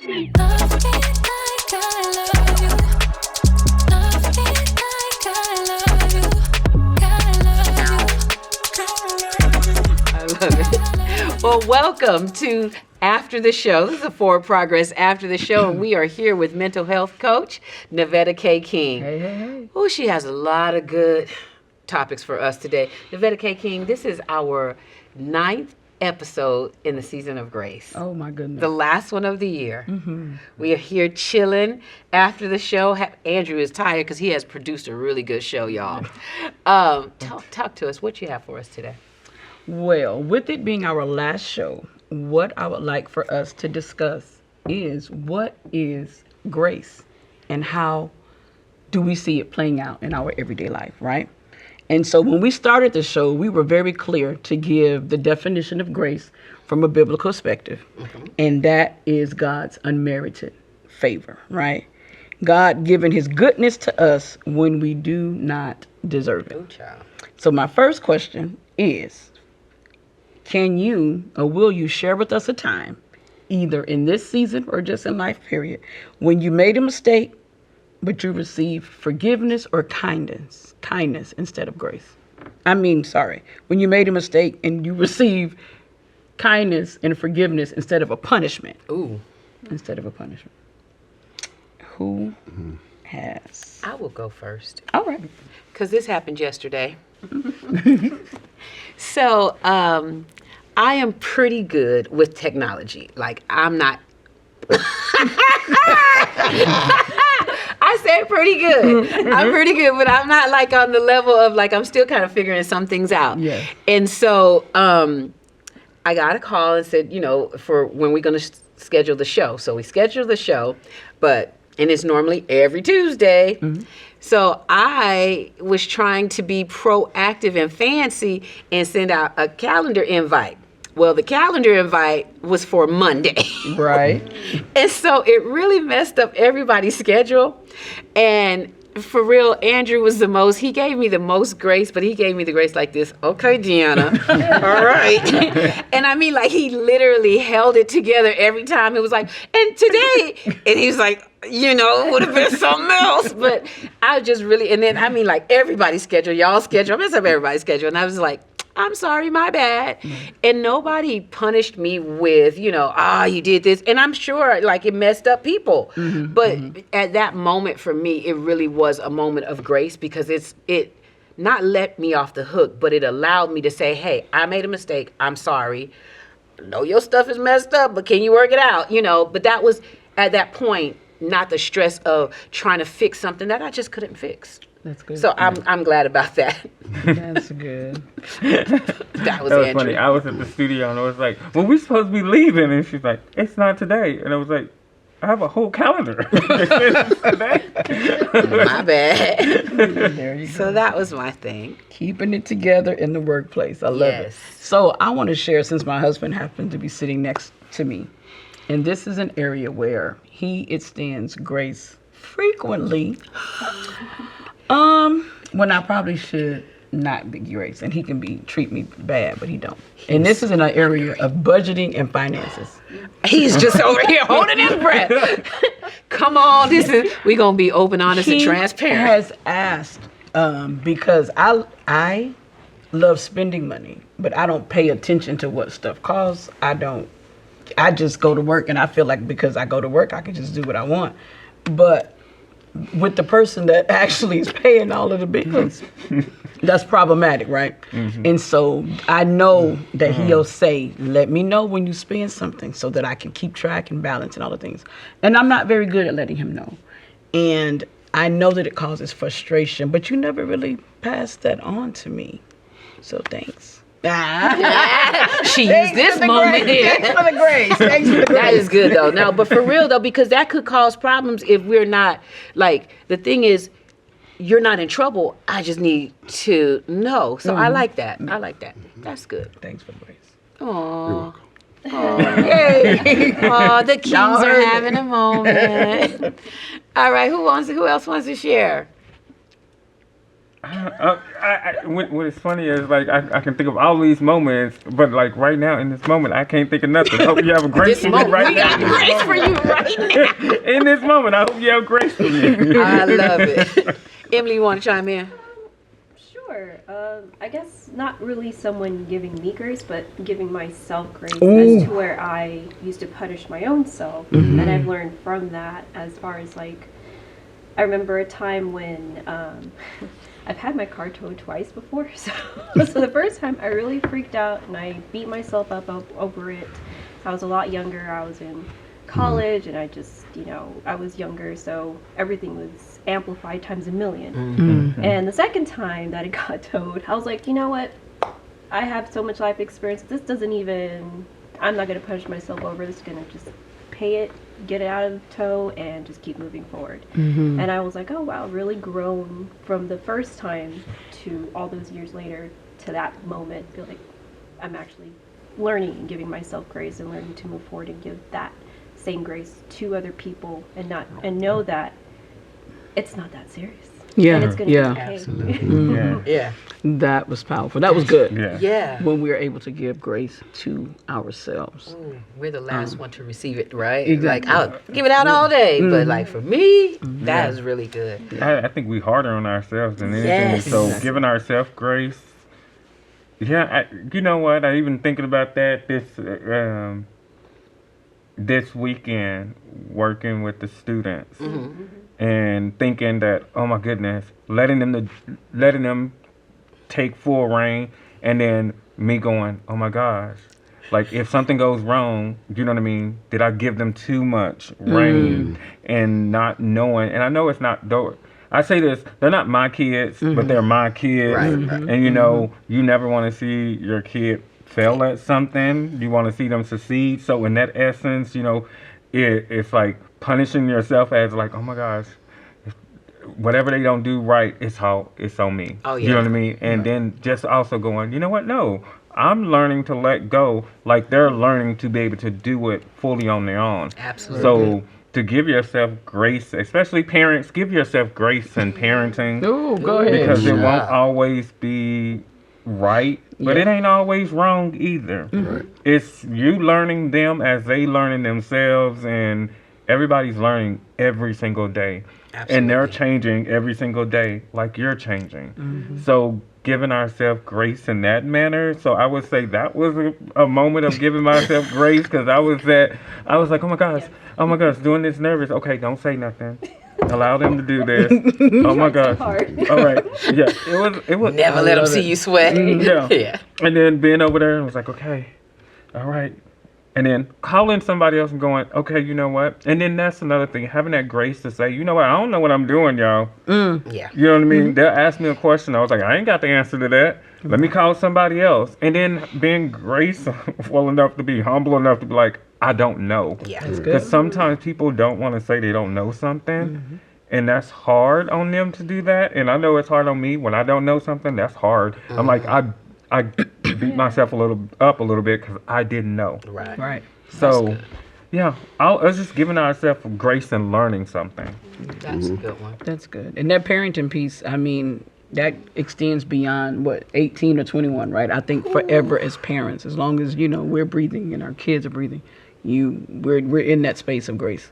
Love me like I love you. Love me like I love you. I love it. Well, welcome to After the Show. This is a Forward Progress After the Show, and we are here with mental health coach Nevada K. King. Hey. Oh, she has a lot of good topics for us today. Nevada K. King, this is our 9th episode in the season of grace. Oh, my goodness. The last one of the year. Mm-hmm. We are here chilling after the show. Andrew is tired because he has produced a really good show, y'all. Talk to us. What you have for us today? Well, with it being our last show, what I would like for us to discuss is what is grace and how do we see it playing out in our everyday life, right? And so when we started the show, we were very clear to give the definition of grace from a biblical perspective. Mm-hmm. And that is God's unmerited favor, right? God giving his goodness to us when we do not deserve it. Oh, child. So my first question is, can you or will you share with us a time, either in this season or just in life period, when you made a mistake, but you received forgiveness or kindness instead of grace? When you made a mistake and you received kindness and forgiveness instead of a punishment. Ooh. Instead of a punishment. Who has? I will go first. All right. Because this happened yesterday. So, I am pretty good with technology. Like, I'm not... I said pretty good. I'm pretty good, but I'm not like on the level of like, I'm still kind of figuring some things out. Yeah. And so I got a call and said, for when we're going to schedule the show. So we scheduled the show, and it's normally every Tuesday. Mm-hmm. So I was trying to be proactive and fancy and send out a calendar invite. Well, the calendar invite was for Monday. Right. And so it really messed up everybody's schedule. And for real, Andrew was he gave me the most grace, but he gave me the grace like this. Okay, Deanna. All right. And I mean, like, he literally held it together every time. It was like, and today, and he was like, it would have been something else. But I just really, and then, I mean, like, everybody's schedule, y'all's schedule, I messed up everybody's schedule. And I was like, I'm sorry, my bad. Mm-hmm. And nobody punished me with, you did this. And I'm sure, like, it messed up people. Mm-hmm. But at that moment, for me, it really was a moment of grace because it not let me off the hook, but it allowed me to say, hey, I made a mistake. I'm sorry. I know your stuff is messed up, but can you work it out? But that was, at that point, not the stress of trying to fix something that I just couldn't fix. That's good. So I'm glad about that. That's good. That was Andrew. funny. I was at the studio and I was like, well, we're supposed to be leaving. And she's like, it's not today. And I was like, I have a whole calendar. My bad. There you go. So that was my thing. Keeping it together in the workplace. I love it. So I want to share, since my husband happened to be sitting next to me, and this is an area where he extends grace frequently. When I probably should not be grace, and he can treat me bad, but he don't. And this is in an area of budgeting and finances. He's just over here holding his breath. Come on, we're gonna be open, honest, and transparent. He has asked because I love spending money, but I don't pay attention to what stuff costs. I just go to work, and I feel like because I go to work, I can just do what I want. But with the person that actually is paying all of the bills, that's problematic, right? Mm-hmm. And so I know that he'll say, let me know when you spend something so that I can keep track and balance and all the things. And I'm not very good at letting him know. And I know that it causes frustration, but you never really passed that on to me. So thanks. She used this moment here. Thanks for the grace. Thanks for the grace. That is good though. Now, but for real though, because that could cause problems if we're not, like, the thing is, you're not in trouble. I just need to know. So I like that. I like that. That's good. Thanks for the grace. Aww. Yay. Oh, the kings are having a moment. All right, who else wants to share? What is funny is like I can think of all these moments, but like right now in this moment I can't think of nothing. I hope you have a grace This for me moment, right we now. got grace for you right now. In this moment, I hope you have grace for me. I love it. Emily, you want to chime in? Sure. I guess not really someone giving me grace, but giving myself grace Ooh. as to where I used to punish my own self. And I've learned from that as far as like, I remember a time when I've had my car towed twice before. So the first time I really freaked out and I beat myself up over it. I was a lot younger. I was in college and I just, I was younger. So everything was amplified times a million. And the second time that it got towed, I was like, you know what? I have so much life experience. This doesn't even, I'm not going to punish myself over. This is going to just pay it, get it out of tow, and just keep moving forward. And I was like, oh wow, really grown from the first time to all those years later to that moment. Feel like I'm actually learning and giving myself grace and learning to move forward and give that same grace to other people and know that it's not that serious. Yeah, And it's going to yeah. be okay. Yeah. Yeah. That was powerful. That was good. Yeah. Yeah. When we are able to give grace to ourselves. We're the last one to receive it, right? Exactly. Like, I'll give it out all day. But, like, for me, that is really good. I think we harder on ourselves than anything. Yes. So Exactly. giving ourselves grace. Yeah, you know what? I even thinking about that this weekend, working with the students, and thinking that, oh my goodness, letting them take full reign, and then me going, oh my gosh, like if something goes wrong, you know what I mean? Did I give them too much reign and not knowing? And I know it's not though. I say this, they're not my kids, but they're my kids. Right, right. And you never want to see your kid fail at something. You want to see them succeed. So in that essence, it's like punishing yourself as like, oh my gosh, whatever they don't do right, it's on me. Oh, You know yeah. what I mean? And then just also going, you know what? No, I'm learning to let go like they're learning to be able to do it fully on their own. Absolutely. So to give yourself grace, especially parents, give yourself grace in parenting Oh, go ahead. because it Yeah. won't always be right, but it ain't always wrong either. It's you learning them as they learning themselves, and everybody's learning every single day. And they're Absolutely. changing every single day like you're changing. So giving ourselves grace in that manner. So I would say that was a moment of giving myself grace because I was like, oh my gosh, doing this nervous. Okay, don't say nothing. Allow them to do this. Oh my gosh. hard. All right. Yeah, it was. Never I let them love see it. you sweat. Yeah. Yeah. And then being over there and was like, okay, all right. And then calling somebody else and going, okay, you know what? And then that's another thing, having that grace to say, you know what? I don't know what I'm doing, y'all. Yeah. You know what I mean? They'll ask me a question. I was like, I ain't got the answer to that. Let me call somebody else. And then being graceful enough to be humble enough to be like, I don't know. Yeah. Because sometimes people don't want to say they don't know something. And that's hard on them to do that. And I know it's hard on me when I don't know something. That's hard. I'm like, I beat myself a little bit because I didn't know. Right. Right. So, yeah, I was just giving ourselves grace and learning something. That's a good one. That's good. And that parenting piece, I mean, that extends beyond 18 or 21, right? I think forever as parents, as long as we're breathing and our kids are breathing, we're in that space of grace.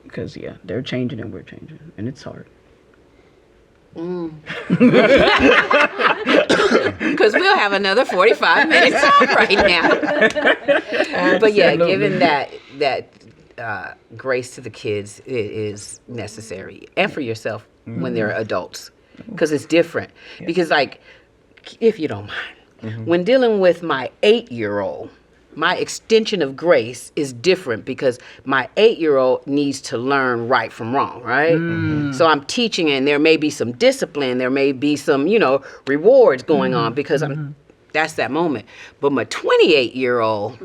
Because they're changing and we're changing, and it's hard. Because we'll have another 45 minutes on right now. But yeah, given that grace to the kids is necessary, and for yourself when they're adults, because it's different. Because like, if you don't mind, when dealing with my 8-year-old, my extension of grace is different because my 8-year-old needs to learn right from wrong, right? So I'm teaching, and there may be some discipline, there may be some, rewards going on because that's that moment. But my 28-year-old,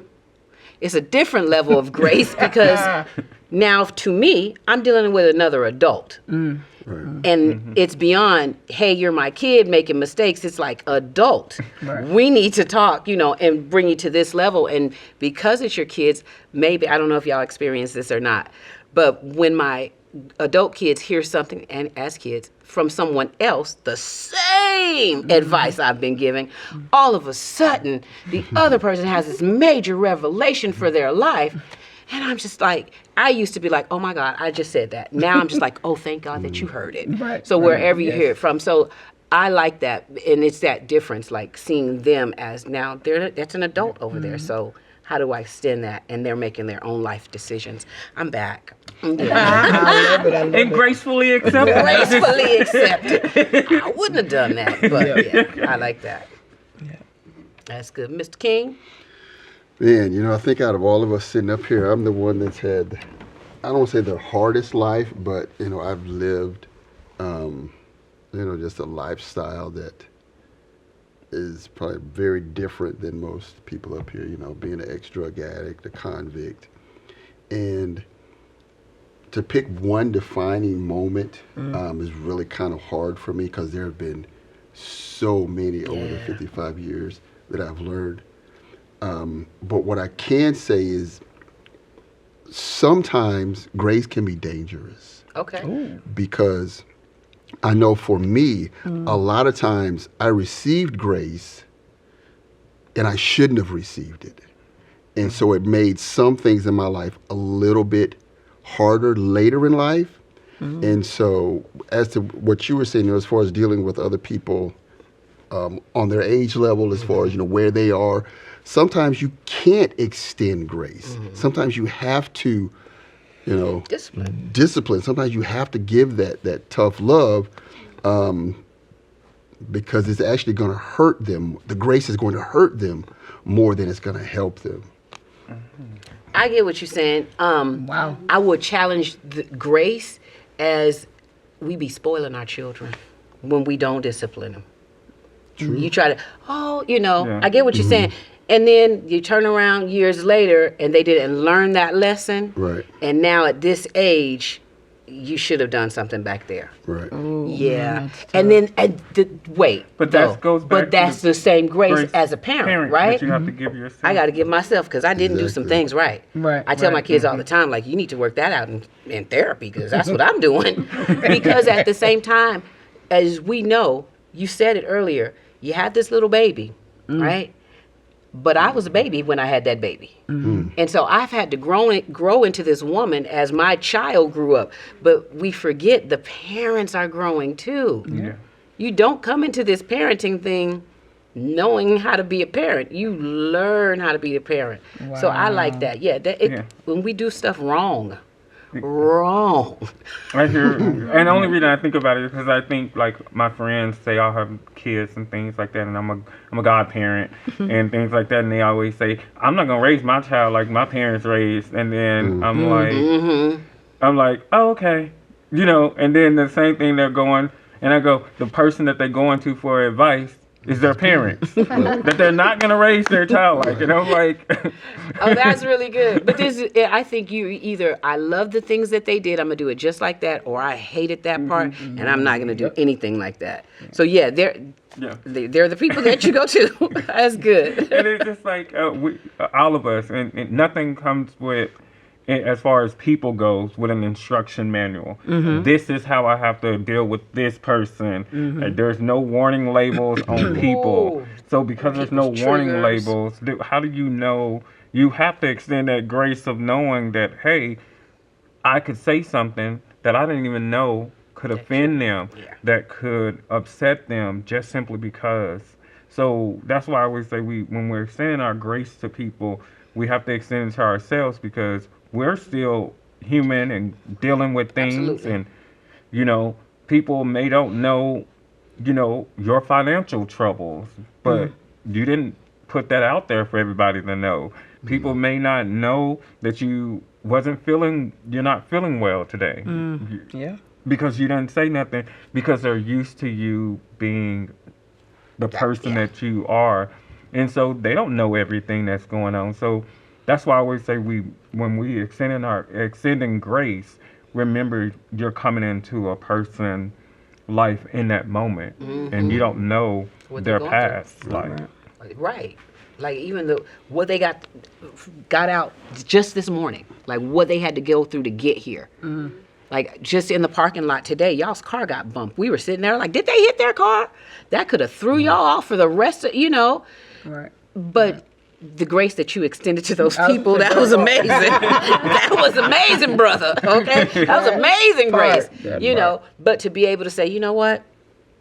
it's a different level of grace because now to me, I'm dealing with another adult. And it's beyond, hey, you're my kid making mistakes. It's like adult. We need to talk, and bring you to this level. And because it's your kids, maybe, I don't know if y'all experience this or not, but when my adult kids hear something, and as kids, from someone else, the same advice I've been giving, all of a sudden, the other person has this major revelation for their life. And I'm just like, I used to be like, oh my God, I just said that. Now I'm just like, oh, thank God that you heard it. Right, So right, wherever you yes. hear it from. So I like that. And it's that difference, like seeing them as now, that's an adult over there. So how do I extend that? And they're making their own life decisions. I'm back. Yeah. I love it. I love And it. gracefully accept it. Gracefully accepted. I wouldn't have done that, but yeah, I like that. Yeah. That's good. Mr. King? Man, you know, I think out of all of us sitting up here, I'm the one that's had, I don't want to say the hardest life, but, you know, I've lived, you know, just a lifestyle that is probably very different than most people up here, you know, being an ex-drug addict, a convict. And to pick one defining moment is really kind of hard for me because there have been so many over the 55 years that I've learned. But what I can say is sometimes grace can be dangerous Okay. because I know for me, a lot of times I received grace and I shouldn't have received it. And so it made some things in my life a little bit harder later in life. And so as to what you were saying, you know, as far as dealing with other people on their age level, as far as, you know, where they are, sometimes you can't extend grace. Sometimes you have to, you know, discipline. Sometimes you have to give that tough love because it's actually going to hurt them. The grace is going to hurt them more than it's going to help them. I get what you're saying. Wow. I would challenge the grace as we be spoiling our children when we don't discipline them. You try to, you know, Yeah. I get what you're saying. And then you turn around years later and they didn't learn that lesson. Right. And now at this age, you should have done something back there. Right. Yeah. And then, wait. But though, that goes back But to that's the same grace as a parent, right? That you have to give yourself. I got to give myself because I didn't do some Exactly. things right. Right, I tell my right. kids all the time, like, you need to work that out in therapy because that's what I'm doing. Because at the same time, as we know, you said it earlier, you had this little baby, right? But I was a baby when I had that baby. And so I've had to grow into this woman as my child grew up. But we forget the parents are growing too. Yeah. You don't come into this parenting thing knowing how to be a parent. You learn how to be a parent. So I like that. Yeah, Yeah. When we do stuff wrong. I hear, and the only reason I think about it is because I think like my friends say I'll have kids and things like that, and I'm a godparent and things like that, and they always say I'm not gonna raise my child like my parents raised, and then I'm like, oh, okay, you know, and then the same thing they're going, and I go, the person that they're going to for advice is their parents that they're not gonna raise their child like, and I'm like, Oh, that's really good. But I think you either I love the things that they did, I'm gonna do it just like that, or I hated that part, and I'm not gonna do anything like that. So yeah, they're the people that you go to. That's good. And it's just like all of us, and nothing comes with, as far as people goes, with an instruction manual. This is how I have to deal with this person. There's no warning labels on people. So because there's no People's warning triggers. labels, how do you know? You have to extend that grace of knowing that, hey, I could say something that I didn't even know could offend them, that could upset them just simply because. So that's why I always say when we're extending our grace to people, we have to extend it to ourselves because we're still human and dealing with things. Absolutely. And, you know, people may don't know, you know, your financial troubles, but you didn't put that out there for everybody to know. People may not know that you're not feeling well today. Yeah. Because you didn't say nothing, because they're used to you being the person that you are. And so they don't know everything that's going on. So that's why I always say when we extending grace, remember you're coming into a person's life in that moment, and you don't know What their they're going past life. Right. Like even what they got out just this morning, like what they had to go through to get here. Like just in the parking lot today, y'all's car got bumped. We were sitting there like, did they hit their car? That could have threw y'all off for the rest of, Right. But the grace that you extended to those people, that was amazing. That was amazing, brother. Okay? That was amazing grace. But to be able to say, you know what?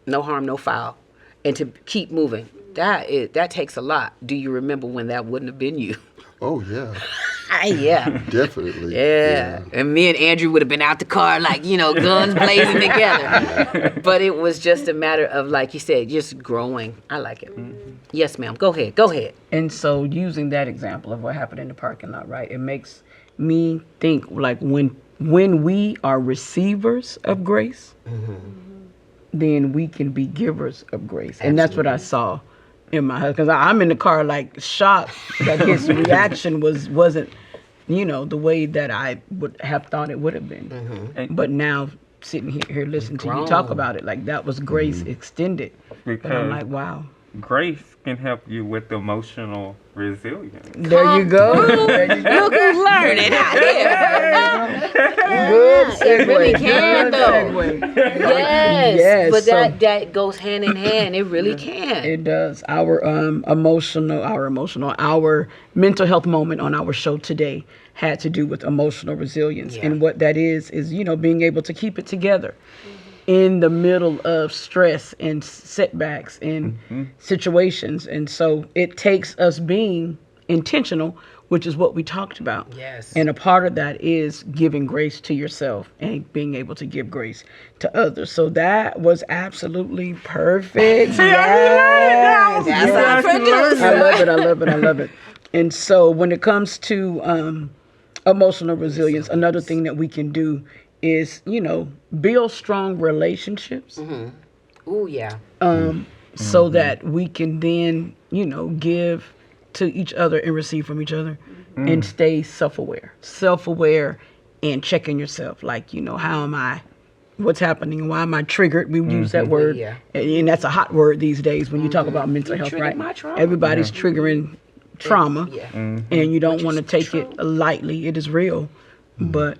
No harm, no foul. And to keep moving. That takes a lot. Do you remember when that wouldn't have been you? Oh, yeah. Yeah. Definitely. Yeah. And me and Andrew would have been out the car like, guns blazing together. But it was just a matter of, like you said, just growing. I like it. Mm-hmm. Yes, ma'am. Go ahead. And so using that example of what happened in the parking lot, right? It makes me think like when we are receivers of grace, then we can be givers of grace. And that's what I saw in my husband. Because I'm in the car like shocked that his reaction wasn't, the way that I would have thought it would have been. Mm-hmm. But now sitting here listening to you talk about it, like that was grace extended. Because and I'm like, wow. grace can help you with emotional resilience. There you go. There you go. Look who's learning out here. Good segue. It really can, Good though. segue. Yes. But so- that goes hand in hand. It really can. It does. Our mental health moment on our show today had to do with emotional resilience. Yeah. And what that is, being able to keep it together in the middle of stress and setbacks and situations. And so it takes us being intentional, which is what we talked about. Yes. And a part of that is giving grace to yourself and being able to give grace to others. So that was absolutely perfect. Yes. That's our producer. I love it. And so when it comes to emotional resilience, another thing that we can do is, build strong relationships. Ooh, yeah. So that we can then, give to each other and receive from each other and stay self-aware and checking yourself. Like, how am I, what's happening? Why am I triggered? We use that word. Yeah. And that's a hot word these days when you talk about mental health, triggered right? my trauma. Everybody's triggering trauma. Yeah. And you don't want to take it lightly. It is real. But,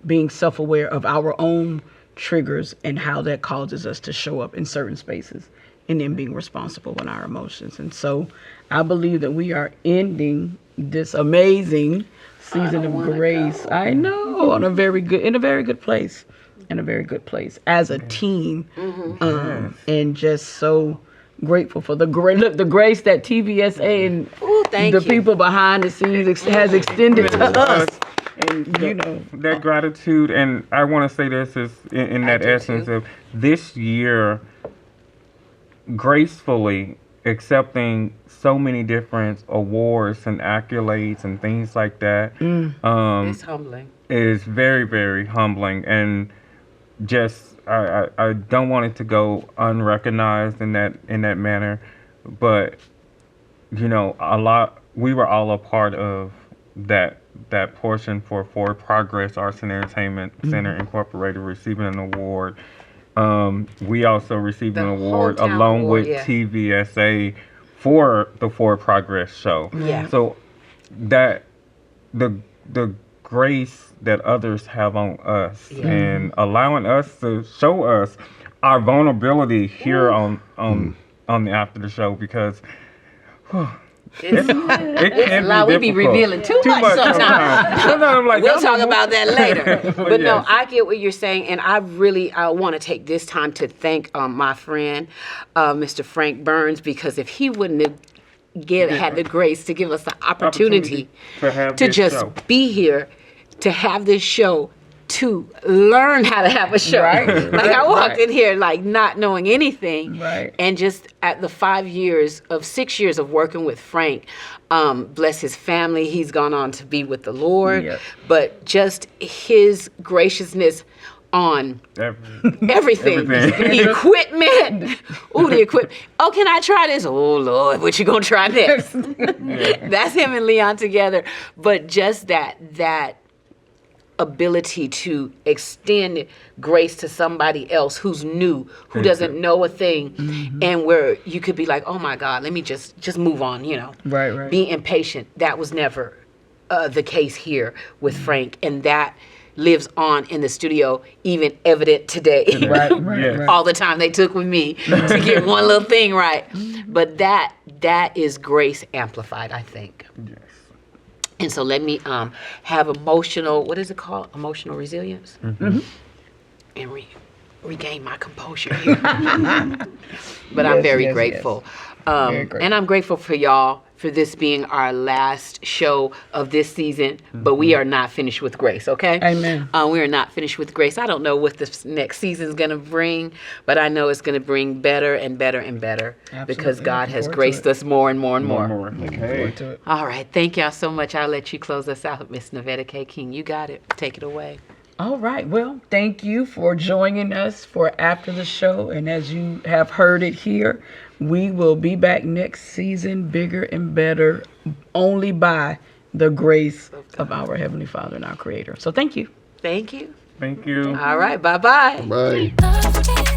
being self-aware of our own triggers and how that causes us to show up in certain spaces and then being responsible with our emotions. And so I believe that we are ending this amazing season of grace. I know, in a very good place. As a team. And just so grateful for the grace that TVSA and thank the you. people behind the scenes has extended to us. And that gratitude, and I want to say this is in that essence of this year, gracefully accepting so many different awards and accolades and things like that. It's humbling. Is very, very humbling, and just I don't want it to go unrecognized in that manner, but we were all a part of that portion for Forward Progress Arts and Entertainment Center Incorporated receiving an award. We also received an award hometown along award, with TVSA for the Forward Progress show. Yeah. So that the grace that others have on us and allowing us to show us our vulnerability here on the after the show, because It's can a lot. We be difficult. revealing too much sometimes. Sometimes I'm like, We'll talk about that later. But no, Yes. I get what you're saying, and I want to take this time to thank my friend, Mr. Frank Burns, because if he wouldn't have had the grace to give us the opportunity to have to this just show. be here, to have this show, to learn how to have a show. Right. Like I walked Right. in here like not knowing anything. Right. And just at the 6 years of working with Frank, bless his family, he's gone on to be with the Lord. Yep. But just his graciousness on everything. The equipment. Ooh, the equipment. Oh, can I try this? Oh, Lord, what you gonna try next? That's him and Leon together. But just that ability to extend grace to somebody else who's new, who doesn't know a thing, and where you could be like, oh my God, let me just move on, Right. Being impatient. That was never the case here with Frank, and that lives on in the studio, even evident today. Yes. All the time they took with me to get one little thing right. But that is grace amplified, I think. Yes. And so let me have emotional, what is it called? Emotional resilience. And regain my composure here. But I'm very grateful. Very grateful. And I'm grateful for y'all for this being our last show of this season. But we are not finished with grace, okay? Amen. We are not finished with grace. I don't know what this next season is going to bring, but I know it's going to bring better and better and better because Absolutely. God Looking has forward to graced it. us more and more and more. Okay. To it. All right. Thank y'all so much. I'll let you close us out, Miss Nevada K. King. You got it. Take it away. All right. Well, thank you for joining us for After the Show. And as you have heard it here, we will be back next season bigger and better only by the grace of our Heavenly Father and our Creator. So thank you. Thank you. Thank you. All right. Bye-bye. Bye. Love me